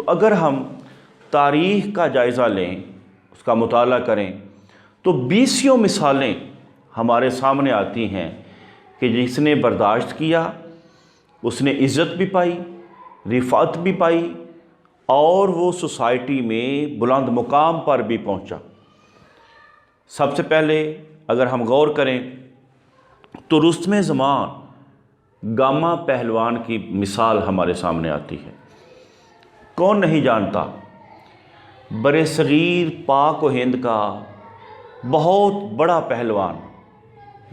اگر ہم تاریخ کا جائزہ لیں، اس کا مطالعہ کریں تو بیسیوں مثالیں ہمارے سامنے آتی ہیں کہ جس نے برداشت کیا اس نے عزت بھی پائی، رفعت بھی پائی اور وہ سوسائٹی میں بلند مقام پر بھی پہنچا۔ سب سے پہلے اگر ہم غور کریں تو رستم زمان گاما پہلوان کی مثال ہمارے سامنے آتی ہے۔ کون نہیں جانتا، برِ صغیر پاک و ہند کا بہت بڑا پہلوان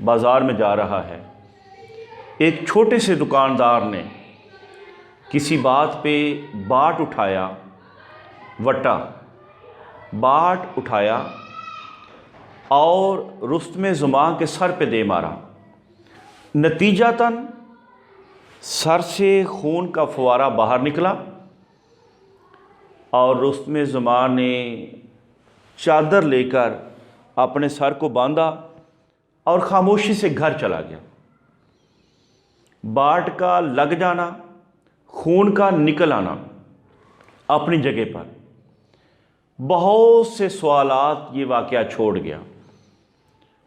بازار میں جا رہا ہے۔ ایک چھوٹے سے دکاندار نے کسی بات پہ باٹ اٹھایا، باٹ اٹھایا اور رستم زمان کے سر پہ دے مارا۔ نتیجتاً سر سے خون کا فوارہ باہر نکلا اور رستم زمان نے چادر لے کر اپنے سر کو باندھا اور خاموشی سے گھر چلا گیا۔ باٹ کا لگ جانا، خون کا نکل آنا اپنی جگہ پر، بہت سے سوالات یہ واقعہ چھوڑ گیا۔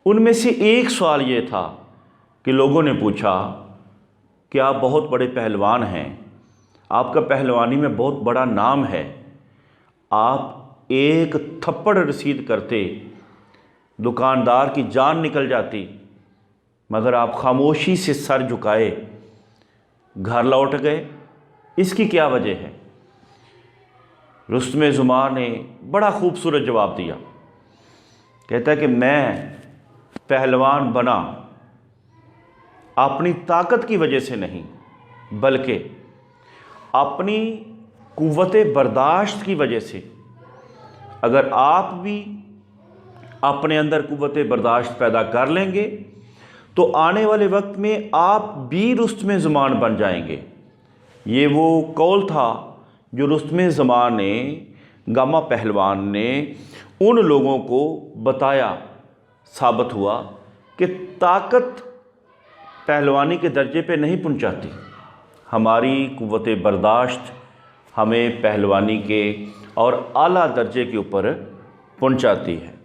ان میں سے ایک سوال یہ تھا کہ لوگوں نے پوچھا کہ آپ بہت بڑے پہلوان ہیں، آپ کا پہلوانی میں بہت بڑا نام ہے، آپ ایک تھپڑ رسید کرتے دکاندار کی جان نکل جاتی، مگر آپ خاموشی سے سر جھکائے گھر لوٹ گئے، اس کی کیا وجہ ہے؟ رستم زمان نے بڑا خوبصورت جواب دیا، کہتا ہے کہ میں پہلوان بنا اپنی طاقت کی وجہ سے نہیں، بلکہ اپنی قوت برداشت کی وجہ سے۔ اگر آپ بھی اپنے اندر قوت برداشت پیدا کر لیں گے تو آنے والے وقت میں آپ بھی رستم زمان بن جائیں گے۔ یہ وہ قول تھا جو رستم زمان نے، گاما پہلوان نے ان لوگوں کو بتایا۔ ثابت ہوا کہ طاقت پہلوانی کے درجے پہ نہیں پہنچاتی، ہماری قوت برداشت ہمیں پہلوانی کے اور اعلیٰ درجے کے اوپر پہنچاتی ہے۔